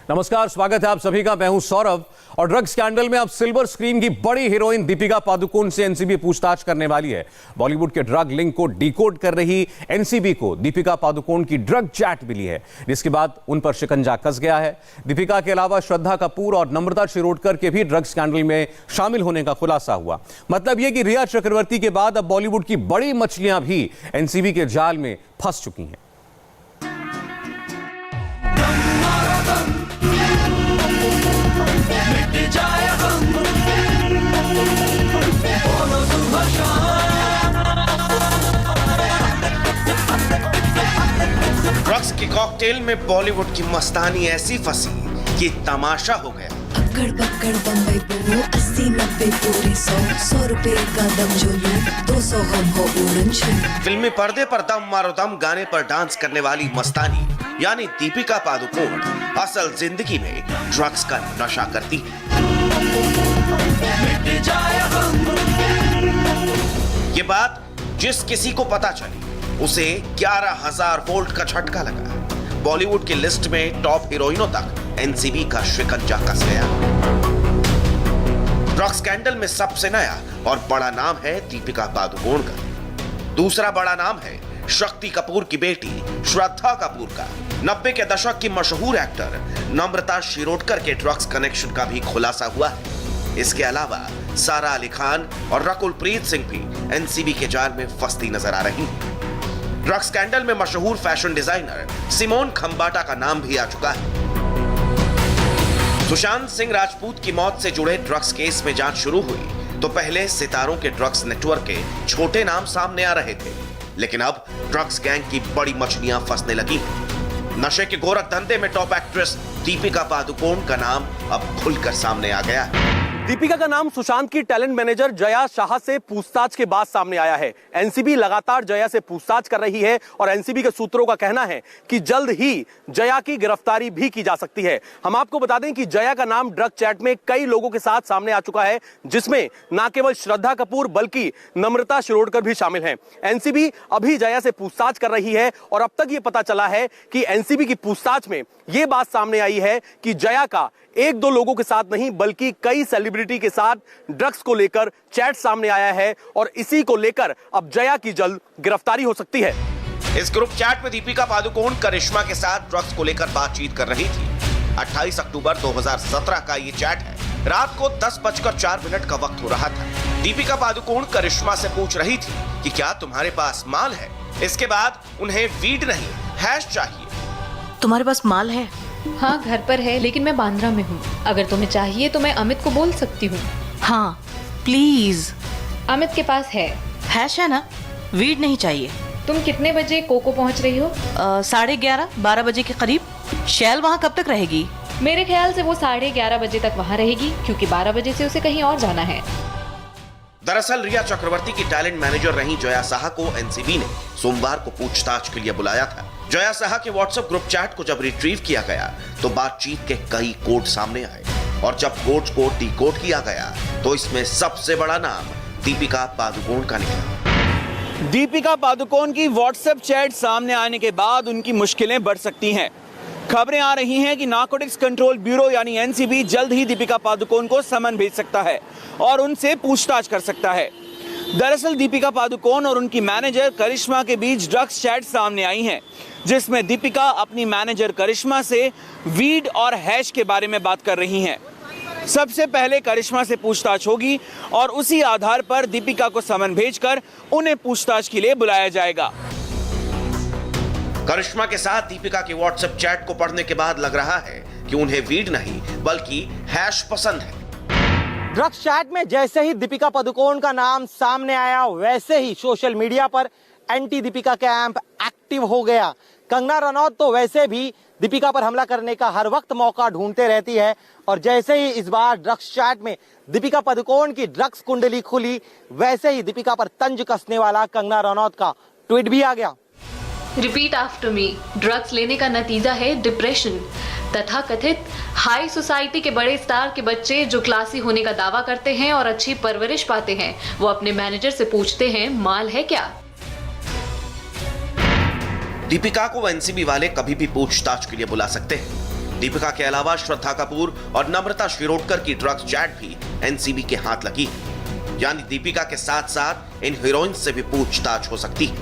नमस्कार, स्वागत है आप सभी का। मैं हूं सौरभ और ड्रग स्कैंडल में अब सिल्वर स्क्रीन की बड़ी हीरोइन दीपिका पादुकोण से एनसीबी पूछताछ करने वाली है। बॉलीवुड के ड्रग लिंक को डिकोड कर रही एनसीबी को दीपिका पादुकोण की ड्रग चैट मिली है, जिसके बाद उन पर शिकंजा कस गया है। दीपिका के अलावा श्रद्धा कपूर और नम्रता शिरोडकर के भी ड्रग स्कैंडल में शामिल होने का खुलासा हुआ। मतलब यह कि रिया चक्रवर्ती के बाद अब बॉलीवुड की बड़ी मछलियां भी एनसीबी के जाल में फंस चुकी हैं। ड्रग्स के कॉकटेल में बॉलीवुड की मस्तानी ऐसी फंसी कि तमाशा हो गया। अक्कड़ बक्कड़ बम्बई बोलो 80-90 पूरे 100 रुपए का दम जो लूं 200 हम हो उड़न छू। फिल्मी पर्दे पर दम मारो दम गाने पर डांस करने वाली मस्तानी यानी दीपिका पादुकोण असल जिंदगी में ड्रग्स का नशा करती है। ये बात जिस किसी को पता चली उसे 11,000 वोल्ट का झटका लगा। बॉलीवुड की लिस्ट में टॉप हीरोइनों तक एनसीबी का शिकंजा कस गया। ड्रग स्कैंडल में सबसे नया और बड़ा नाम है दीपिका पादुकोण का। दूसरा बड़ा नाम है शक्ति कपूर की बेटी श्रद्धा कपूर का। 90 के दशक की मशहूर एक्टर नम्रता शिरोडकर के ड्रग्स कनेक्शन का भी खुलासा हुआ है। इसके अलावा सारा अली खान और रकुल प्रीत सिंह भी एनसीबी के जाल में फंसती नजर आ रही हैं। ड्रग स्कैंडल में मशहूर फैशन डिजाइनर सिमोन खंबाटा का नाम भी आ चुका है। सुशांत सिंह राजपूत की मौत से जुड़े ड्रग्स केस में जांच शुरू हुई तो पहले सितारों के ड्रग्स नेटवर्क के छोटे नाम सामने आ रहे थे, लेकिन अब ड्रग्स गैंग की बड़ी मछलियां फंसने लगी हैं। नशे के गोरख धंधे में टॉप एक्ट्रेस दीपिका पादुकोण का नाम अब खुलकर सामने आ गया है। दीपिका का नाम सुशांत की टैलेंट मैनेजर जया शाह से पूछताछ के बाद सामने आया है। एनसीबी लगातार जया से पूछताछ कर रही है और एनसीबी के सूत्रों का कहना है कि जल्द ही जया की गिरफ्तारी भी की जा सकती है। हम आपको बता दें कि जया का नाम ड्रग चैट में कई लोगों के साथ सामने आ चुका है, जिसमें न केवल श्रद्धा कपूर बल्कि नम्रता शिरोडकर भी शामिल हैं। एनसीबी अभी जया से पूछताछ कर रही है और अब तक ये पता चला है कि एनसीबी की पूछताछ में यह बात सामने आई है कि जया का एक दो लोगों के साथ नहीं बल्कि कई सेलिब्रिटी के साथ ड्रग्स को लेकर चैट सामने आया है और इसी को लेकर अब जया की जल्द गिरफ्तारी हो सकती है। इस ग्रुप चैट में दीपिका पादुकोण करिश्मा के साथ ड्रग्स को लेकर बातचीत कर रही थी। 28 अक्टूबर 2017 का ये चैट है। रात को 10:04 का वक्त हो रहा था। दीपिका पादुकोण करिश्मा से पूछ रही थी कि क्या तुम्हारे पास माल है। इसके बाद उन्हें वीड नहीं हैश चाहिए। तुम्हारे पास माल है? हाँ, घर पर है, लेकिन मैं बांद्रा में हूँ। अगर तुम्हें चाहिए तो मैं अमित को बोल सकती हूँ। हाँ प्लीज। अमित के पास है। हैश है ना? वीड नहीं चाहिए। तुम कितने बजे कोको पहुँच रही हो? 11:30-12 बजे के करीब। शैल वहाँ कब तक रहेगी? मेरे ख्याल से वो 11:30 बजे तक वहाँ रहेगी, क्योंकि 12 बजे से उसे कहीं और जाना है। दरअसल रिया चक्रवर्ती की टैलेंट मैनेजर रही जया शाह को एनसीबी ने सोमवार को पूछताछ के लिए बुलाया था। जया शाह के व्हाट्सएप ग्रुप चैट को जब रिट्रीव किया गया तो बातचीत के कई कोड सामने आए और जब कोड्स को डिकोड किया गया तो इसमें सबसे बड़ा नाम दीपिका पादुकोण का निकला। दीपिका पादुकोण की व्हाट्सएप चैट सामने आने के बाद उनकी मुश्किलें बढ़ सकती हैं। खबरें आ रही हैं कि नारकोटिक्स कंट्रोल ब्यूरो यानी एनसीबी जल्द ही दीपिका पादुकोण को समन भेज सकता है और उनसे पूछताछ कर सकता है। दरअसल दीपिका पादुकोण और उनकी मैनेजर करिश्मा के बीच ड्रग्स चैट सामने आई हैं, जिसमें दीपिका अपनी मैनेजर करिश्मा से वीड और हैश के बारे में बात कर रही हैं। सबसे पहले करिश्मा से पूछताछ होगी और उसी आधार पर दीपिका को समन भेजकर उन्हें पूछताछ के लिए बुलाया जाएगा। करिश्मा के साथ दीपिका के व्हाट्सएप चैट को पढ़ने के बाद लग रहा है कि उन्हें वीड नहीं बल्कि हैश पसंद है। ड्रग्स चैट में जैसे ही दीपिका पादुकोण का नाम सामने आया वैसे ही सोशल मीडिया पर एंटी दीपिका कैंप एक्टिव हो गया। कंगना रनौत तो वैसे भी दीपिका पर हमला करने का हर वक्त मौका ढूंढते रहती है और जैसे ही इस बार ड्रग्स चैट में दीपिका पादुकोण की ड्रग्स कुंडली खुली वैसे ही दीपिका पर तंज कसने वाला कंगना रनौत का ट्वीट भी आ गया। Repeat after me. ड्रग्स लेने का नतीजा है डिप्रेशन। तथा कथित हाई सोसाइटी के बड़े स्टार के बच्चे जो क्लासी होने का दावा करते हैं और अच्छी परवरिश पाते हैं, वो अपने मैनेजर से पूछते हैं माल है क्या। दीपिका को एनसीबी वाले कभी भी पूछताछ के लिए बुला सकते हैं। दीपिका के अलावा श्रद्धा कपूर और नम्रता शिरोडकर की ड्रग्स चैट भी एनसीबी के हाथ लगी है। यानी दीपिका के साथ साथ इन हीरोइन से भी पूछताछ हो सकती है।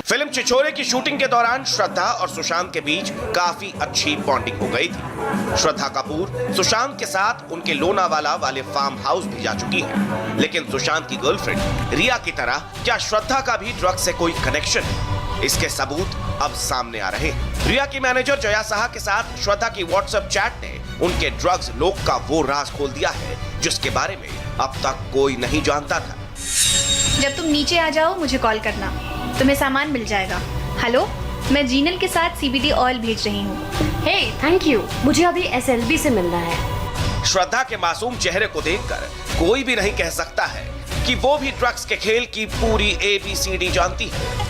फिल्म छिछोरे की शूटिंग के दौरान श्रद्धा और सुशांत के बीच काफी अच्छी बॉन्डिंग हो गई थी। श्रद्धा कपूर सुशांत के साथ उनके लोनावाला वाले फार्म हाउस भी जा चुकी है। लेकिन सुशांत की गर्लफ्रेंड रिया की तरह क्या श्रद्धा का भी ड्रग्स से कोई कनेक्शन है? इसके सबूत अब सामने आ रहे हैं। रिया की मैनेजर जया साहा के साथ श्रद्धा की व्हाट्सएप चैट ने उनके ड्रग्स लोक का वो राज खोल दिया है जिसके बारे में अब तक कोई नहीं जानता था। जब तुम नीचे आ जाओ मुझे कॉल करना, तुम्हें सामान मिल जाएगा। हेलो, मैं जीनल के साथ सीबीडी ऑयल भेज रही हूँ। हे थैंक यू, मुझे अभी एसएलबी से मिलना है। श्रद्धा के मासूम चेहरे को देखकर कोई भी नहीं कह सकता है कि वो भी ड्रग्स के खेल की पूरी ABCD जानती है।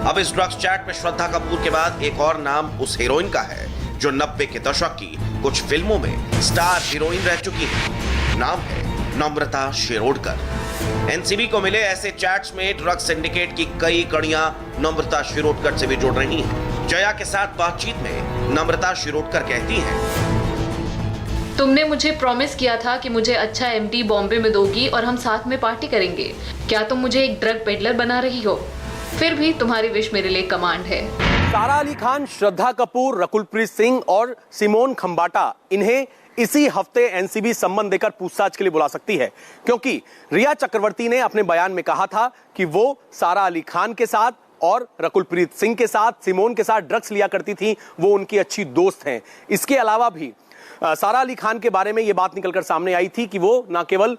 अब इस ड्रग्स चैट में श्रद्धा कपूर के बाद एक और नाम उस हीरोइन का है जो 90 के दशक की कुछ फिल्मों में स्टार हीरोइन रह चुकी है। नाम है नम्रता शिरोडकर। एनसीबी को मिले ऐसे चैट्स में ड्रग्स सिंडिकेट की कई कड़ियां नम्रता शिरोडकर से भी जुड़ रही हैं। जया के साथ बातचीत में नम्रता शिरोडकर कहती हैं, तुमने मुझे प्रॉमिस किया था कि मुझे अच्छा एमडी बॉम्बे में दोगी और हम साथ में पार्टी करेंगे। क्या तुम मुझे एक ड्रग पेडलर बना रही हो? फिर भी तुम्हारी विश मेरे लिए कमांड है। सारा अली खान, श्रद्धा कपूर, रकुलप्रीत सिंह और सिमोन खंबाटा, इन्हें इसी हफ्ते एनसीबी सम्मन देकर पूछताछ के लिए बुला सकती है, क्योंकि रिया चक्रवर्ती ने अपने बयान में कहा था कि वो सारा अली खान के साथ और रकुलप्रीत सिंह के साथ, सिमोन के साथ ड्रग्स लिया करती थी, वो उनकी अच्छी दोस्त हैं। इसके अलावा भी सारा अली खान के बारे में यह बात निकलकर सामने आई थी कि वो न केवल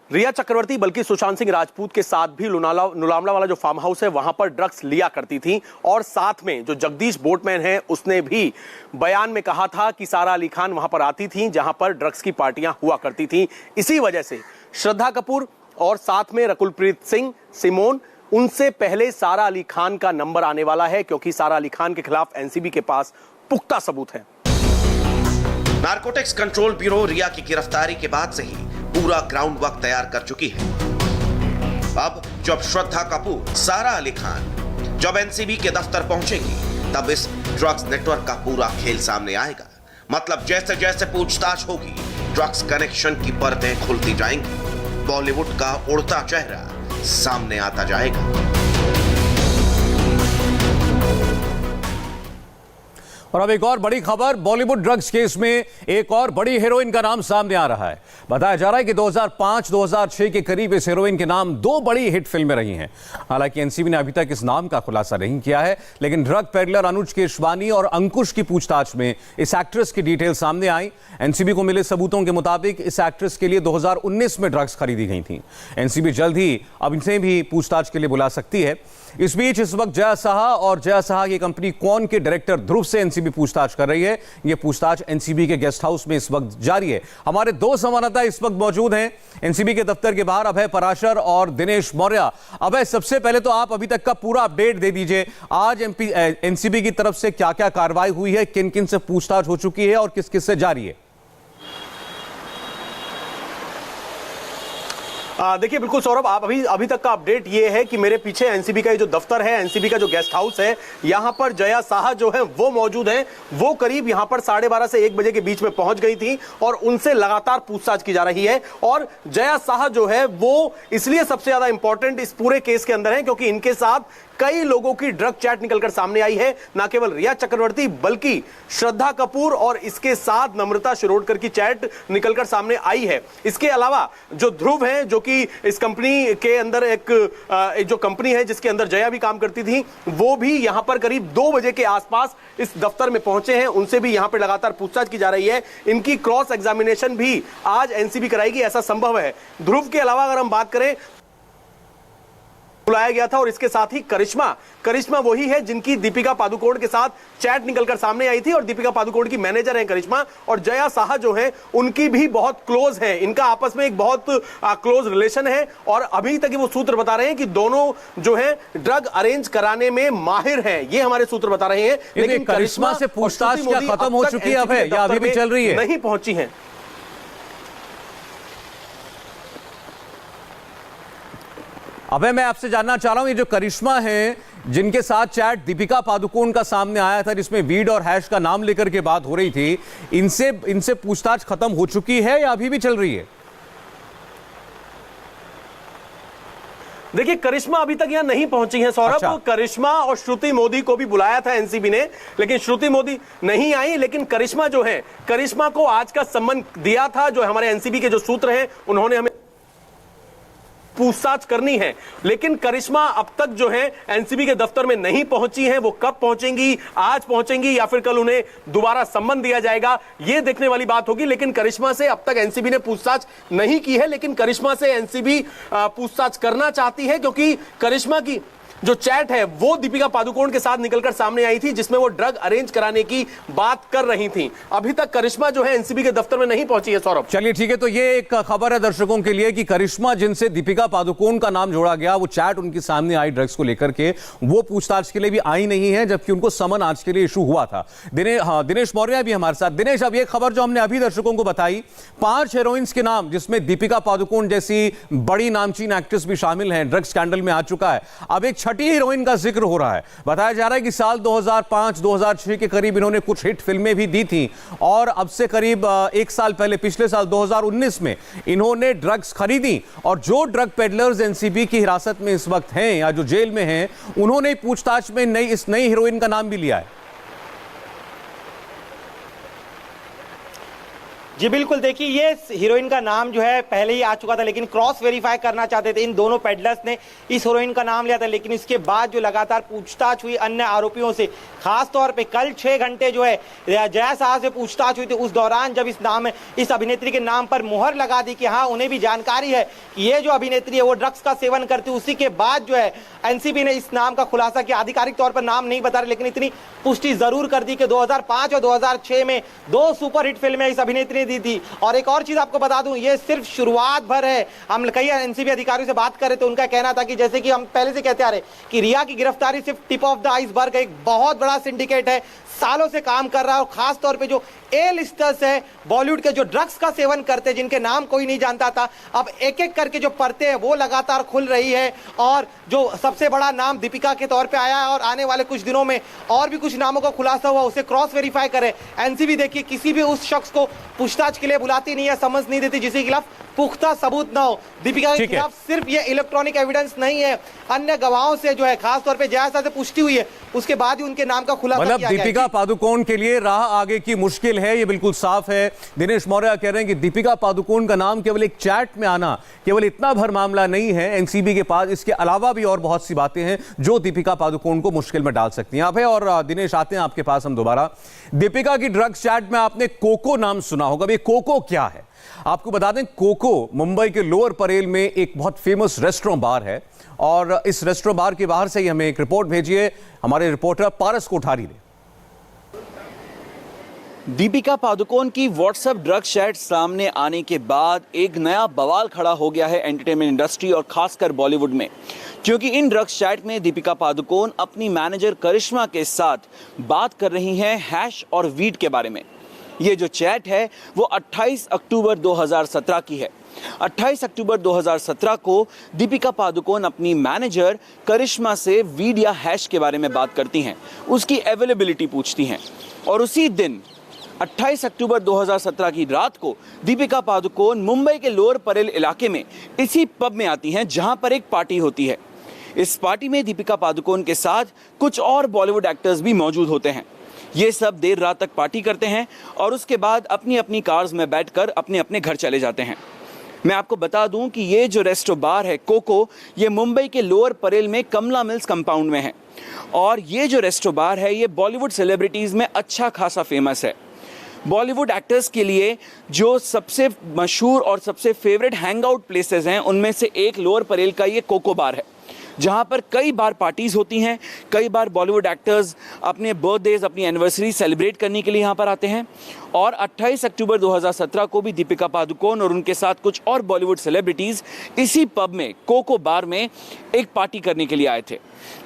रिया चक्रवर्ती बल्कि सुशांत सिंह राजपूत के साथ भी नुलामला वाला जो फार्म हाउस है वहां पर ड्रग्स लिया करती थी। और साथ में जो जगदीश बोटमैन है उसने भी बयान में कहा था कि सारा अली खान वहां पर आती थी जहां पर ड्रग्स की पार्टियां हुआ करती थी। इसी वजह से श्रद्धा कपूर और साथ में रकुलप्रीत सिंह, सिमोन, उनसे पहले सारा अली खान का नंबर आने वाला है, क्योंकि सारा अली खान के खिलाफ एनसीबी के पास पुख्ता सबूत है। नारकोटिक्स कंट्रोल ब्यूरो रिया की गिरफ्तारी के बाद से ही पूरा ग्राउंड वर्क तैयार कर चुकी है। अब जब श्रद्धा कपूर, सारा अली खान जब एनसीबी के दफ्तर पहुंचेगी तब इस ड्रग्स नेटवर्क का पूरा खेल सामने आएगा। मतलब जैसे जैसे पूछताछ होगी ड्रग्स कनेक्शन की परतें खुलती जाएंगी, बॉलीवुड का उड़ता चेहरा सामने आता जाएगा। और अब एक और बड़ी खबर, बॉलीवुड ड्रग्स केस में एक और बड़ी हीरोइन का नाम सामने आ रहा है। बताया जा रहा है कि 2005-2006 के करीब इस हीरोइन के नाम 2 बड़ी हिट फिल्में रही हैं। हालांकि एनसीबी ने अभी तक इस नाम का खुलासा नहीं किया है, लेकिन ड्रग पेडलर अनुज केशवानी और अंकुश की पूछताछ में इस एक्ट्रेस की डिटेल सामने आई। एनसीबी को मिले सबूतों के मुताबिक इस एक्ट्रेस के लिए 2019 में ड्रग्स खरीदी गई थी। एनसीबी जल्द ही अब इनसे भी पूछताछ के लिए बुला सकती है। इस बीच इस वक्त जया साहा और जया साहा की कंपनी कौन के डायरेक्टर ध्रुव से एनसीबी पूछताछ कर रही है। यह पूछताछ एनसीबी के गेस्ट हाउस में इस वक्त जारी है। हमारे 2 संवाददाता इस वक्त मौजूद हैं एनसीबी के दफ्तर के बाहर, अभय पराशर और दिनेश मौर्य। अभय, सबसे पहले तो आप अभी तक का पूरा अपडेट दे दीजिए। आज एनसीबी की तरफ से क्या क्या कार्रवाई हुई है, किन किन से पूछताछ हो चुकी है और किस किस से जारी है? देखिए बिल्कुल सौरभ, आप अभी तक का अपडेट ये है कि मेरे पीछे एनसीबी का जो दफ्तर है, एनसीबी का जो गेस्ट हाउस है, यहां पर जया साहा जो है वो मौजूद हैं। वो करीब यहां पर 12:30 से 1 बजे के बीच में पहुंच गई थी और उनसे लगातार पूछताछ की जा रही है। और जया साहा जो है वो इसलिए सबसे ज्यादा इंपॉर्टेंट इस पूरे केस के अंदर है क्योंकि इनके साथ कई लोगों की ड्रग चैट निकलकर सामने आई है। न केवल रिया चक्रवर्ती बल्कि श्रद्धा कपूर और इसके साथ नम्रता शिरोडकर की चैट निकलकर सामने आई है। इसके अलावा जो ध्रुव है, जो कि इस कंपनी के अंदर एक जो कंपनी है जिसके अंदर जया भी काम करती थी, वो भी यहां पर करीब 2 बजे के आसपास इस दफ्तर में पहुंचे हैं। उनसे भी यहां पर लगातार पूछताछ की जा रही है। इनकी क्रॉस एग्जामिनेशन भी आज एनसीबी कराएगी, ऐसा संभव है। ध्रुव के अलावा अगर हम बात करें, बुलाया गया था और इसके साथ ही करिश्मा वही है जिनकी दीपिका पादुकोण के साथ चैट निकलकर सामने आई थी और दीपिका पादुकोण की मैनेजर है करिश्मा। और जया साहा जो है उनकी भी बहुत क्लोज है, इनका आपस में एक बहुत क्लोज रिलेशन है। और अभी तक वो सूत्र बता रहे हैं कि दोनों जो है ड्रग अरेंज कराने में माहिर हैं, ये हमारे सूत्र बता रहे हैं। लेकिन करिश्मा से पूछताछ क्या खत्म हो चुकी है या अभी भी चल रही है? नहीं पहुंची है। अबे मैं आपसे जानना चाह रहा हूं, ये जो करिश्मा है जिनके साथ चैट दीपिका पादुकोण का सामने आया था जिसमें वीड और हैश का नाम लेकर के बात हो रही थी, इनसे पूछताछ खत्म हो चुकी है या अभी भी चल रही है? देखिए, करिश्मा अभी तक यहाँ नहीं पहुंची है सौरभ। अच्छा। करिश्मा और श्रुति मोदी को भी बुलाया था एनसीबी ने, लेकिन श्रुति मोदी नहीं आई। लेकिन करिश्मा जो है, करिश्मा को आज का सम्मन दिया था, जो हमारे एनसीबी के जो सूत्र हैं उन्होंने हमें पूछताछ करनी है। लेकिन करिश्मा अब तक जो है एनसीबी के दफ्तर में नहीं पहुंची है। वो कब पहुंचेंगी, आज पहुंचेंगी या फिर कल उन्हें दोबारा सम्मन दिया जाएगा, ये देखने वाली बात होगी। लेकिन करिश्मा से अब तक एनसीबी ने पूछताछ नहीं की है, लेकिन करिश्मा से एनसीबी पूछताछ करना चाहती है, क्योंकि करिश्मा की जो चैट है वो दीपिका पादुकोण के साथ निकलकर सामने आई थी, जिसमें वो ड्रग अरेंज कराने की बात कर रही थी। अभी तक करिश्मा जो है एनसीबी के दफ्तर में नहीं पहुंची है सौरभ। चलिए ठीक है, तो ये एक खबर है दर्शकों के लिए कि करिश्मा जिनसे दीपिका पादुकोण का नाम जोड़ा गया, वो चैट उनके सामने आई ड्रग्स को लेकर के, वो पूछताछ के लिए भी आई नहीं है, जबकि उनको समन आज के लिए इशू हुआ था। दिनेश मौर्य भी हमारे साथ। दिनेश, अब ये खबर जो हमने अभी दर्शकों को बताई, 5 हीरोइंस के नाम जिसमें दीपिका पादुकोण जैसी बड़ी नामचीन एक्ट्रेस भी शामिल हैं, ड्रग्स स्कैंडल में आ चुका है। अब एक छठी हीरोइन का जिक्र हो रहा है। बताया जा रहा है कि साल 2005-2006 के करीब इन्होंने कुछ हिट फिल्में भी दी थी, और अब से करीब 1 साल पहले, पिछले साल 2019 में इन्होंने ड्रग्स खरीदी, और जो ड्रग पेडलर्स एनसीबी की हिरासत में इस वक्त हैं या जो जेल में हैं, उन्होंने पूछताछ में इस नई हीरोइन का नाम भी लिया है। जी बिल्कुल, देखिए ये हीरोइन का नाम जो है पहले ही आ चुका था, लेकिन क्रॉस वेरीफाई करना चाहते थे। इन दोनों पेडलर्स ने इस हीरोइन का नाम लिया था, लेकिन इसके बाद जो लगातार पूछताछ हुई अन्य आरोपियों से, खास तौर पे कल 6 घंटे जो है जया शाह से पूछताछ हुई थी, उस दौरान जब इस अभिनेत्री के नाम पर मुहर लगा दी कि हाँ उन्हें भी जानकारी है कि ये जो अभिनेत्री है वो ड्रग्स का सेवन करती है, उसी के बाद जो है एनसीबी ने इस नाम का खुलासा किया। आधिकारिक तौर पर नाम नहीं बता रहे, लेकिन इतनी पुष्टि जरूर कर दी कि 2005 और 2006 में 2 सुपरहिट फिल्में इस अभिनेत्री दी थी। और एक और चीज आपको बता दूं, ये सिर्फ शुरुआत भर है। हम कई एनसीबी अधिकारियों से बात कर रहे थे, उनका कहना था कि जैसे कि हम पहले से कहते आ रहे कि रिया की गिरफ्तारी सिर्फ टिप ऑफ द आइसबर्ग, एक बहुत बड़ा सिंडिकेट है, सालों से काम कर रहा है, और खास तौर पे जो ए लिस्टर्स है बॉलीवुड के, जो ड्रग्स का सेवन करते हैं, जिनके नाम कोई नहीं जानता था, अब एक एक करके जो परतें हैं वो लगातार खुल रही है। और जो सबसे बड़ा नाम दीपिका के तौर पे आया है, और आने वाले कुछ दिनों में और भी कुछ नामों का खुलासा हुआ, उसे क्रॉस वेरीफाई करे एनसीबी। देखिए, किसी भी उस शख्स को पूछताछ के लिए बुलाती नहीं है, समझ नहीं देती जिसके खिलाफ पुख्ता सबूत ना हो। दीपिका के खिलाफ सिर्फ ये इलेक्ट्रॉनिक एविडेंस नहीं है, अन्य गवाहों से जो है, खासतौर पे जया शाह से पुष्टि हुई है, उसके बाद ही उनके नाम का खुलासा किया गया। दीपिका पादुकोण के लिए राह आगे की मुश्किल है, ये बिल्कुल साफ है। दिनेश मौर्य कह रहे हैं कि दीपिका पादुकोण का नाम केवल एक चैट में आना केवल इतना भर मामला नहीं है एनसीबी के पास, इसके अलावा भी और बहुत सी बातें हैं जो दीपिका पादुकोण को मुश्किल में डाल सकती हैं। अभय और दिनेश, आते हैं आपके पास हम दोबारा। दीपिका की ड्रग्स चैट में आपने कोको नाम सुना होगा, ये कोको क्या है? आपको बता दें, कोको मुंबई के लोअर परेल में एक बहुत फेमस रेस्टोरेंट बार है, और इस रेस्टोरेंट बार के बाहर से ही हमें एक रिपोर्ट भेजी है हमारे रिपोर्टर पारस कोठारी ने। दीपिका पादुकोण की व्हाट्सएप ड्रग चैट सामने आने के बाद एक नया बवाल खड़ा हो गया है एंटरटेनमेंट इंडस्ट्री और खासकर बॉलीवुड में, क्योंकि इन ड्रग चैट में दीपिका पादुकोण अपनी मैनेजर करिश्मा के साथ बात कर रही हैं हैश और वीड के बारे में। ये जो चैट है वो 28 अक्टूबर 2017 की है। 28 अक्टूबर 2017 को दीपिका पादुकोण अपनी मैनेजर करिश्मा से वीड या हैश के बारे में बात करती हैं, उसकी अवेलेबिलिटी पूछती हैं, और उसी दिन 28 अक्टूबर 2017 की रात को दीपिका पादुकोण मुंबई के लोअर परेल इलाके में इसी पब में आती हैं जहां पर एक पार्टी होती है। इस पार्टी में दीपिका पादुकोण के साथ कुछ और बॉलीवुड एक्टर्स भी मौजूद होते हैं। ये सब देर रात तक पार्टी करते हैं और उसके बाद अपनी अपनी कार्स में बैठकर अपने अपने घर चले जाते हैं। मैं आपको बता दूं कि ये जो रेस्टो बार है कोको, ये मुंबई के लोअर परेल में कमला मिल्स कंपाउंड में है, और ये जो रेस्टो बार है ये बॉलीवुड सेलिब्रिटीज़ में अच्छा खासा फेमस है। बॉलीवुड एक्टर्स के लिए जो सबसे मशहूर और सबसे फेवरेट हैंग आउट प्लेसेस हैं उनमें से एक लोअर परेल का ये कोको बार है, जहाँ पर कई बार पार्टीज़ होती हैं, कई बार बॉलीवुड एक्टर्स अपने बर्थडेज, अपनी एनिवर्सरी सेलिब्रेट करने के लिए यहाँ पर आते हैं। और 28 अक्टूबर 2017 को भी दीपिका पादुकोण और उनके साथ कुछ और बॉलीवुड सेलिब्रिटीज़ इसी पब में कोको बार में एक पार्टी करने के लिए आए थे।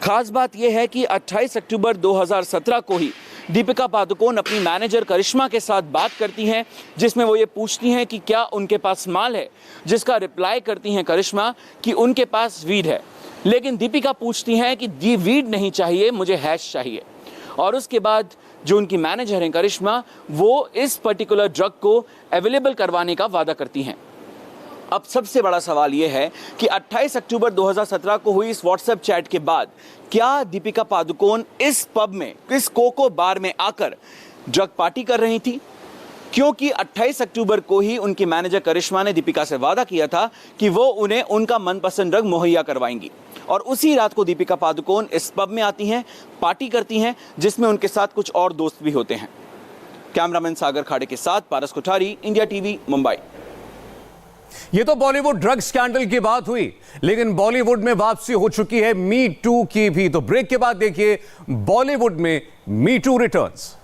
खास बात यह है कि 28 अक्टूबर 2017 को ही दीपिका पादुकोण अपनी मैनेजर करिश्मा के साथ बात करती हैं, जिसमें वो ये पूछती हैं कि क्या उनके पास माल है, जिसका रिप्लाई करती हैं करिश्मा कि उनके पास वीड है। लेकिन दीपिका पूछती हैं कि दी वीड नहीं चाहिए, मुझे हैश चाहिए। और उसके बाद जो उनकी मैनेजर हैं करिश्मा, वो इस पर्टिकुलर ड्रग को अवेलेबल करवाने का वादा करती हैं। अब सबसे बड़ा सवाल यह है कि 28 अक्टूबर 2017 को हुई इस व्हाट्सएप चैट के बाद क्या दीपिका पादुकोण इस पब में, इस कोको बार में आकर ड्रग पार्टी कर रही थी? क्योंकि 28 अक्टूबर को ही उनकी मैनेजर करिश्मा ने दीपिका से वादा किया था कि वो उन्हें उनका मनपसंद ड्रग मुहैया करवाएंगी। और उसी रात को दीपिका पादुकोण इस पब में आती हैं, पार्टी करती हैं, जिसमें उनके साथ कुछ और दोस्त भी होते हैं। कैमरामैन सागर खाड़े के साथ पारस कोठारी, इंडिया टीवी, मुंबई। ये तो बॉलीवुड ड्रग स्कैंडल की बात हुई, लेकिन बॉलीवुड में वापसी हो चुकी है मी टू की भी। तो ब्रेक के बाद देखिए बॉलीवुड में मी टू रिटर्न्स।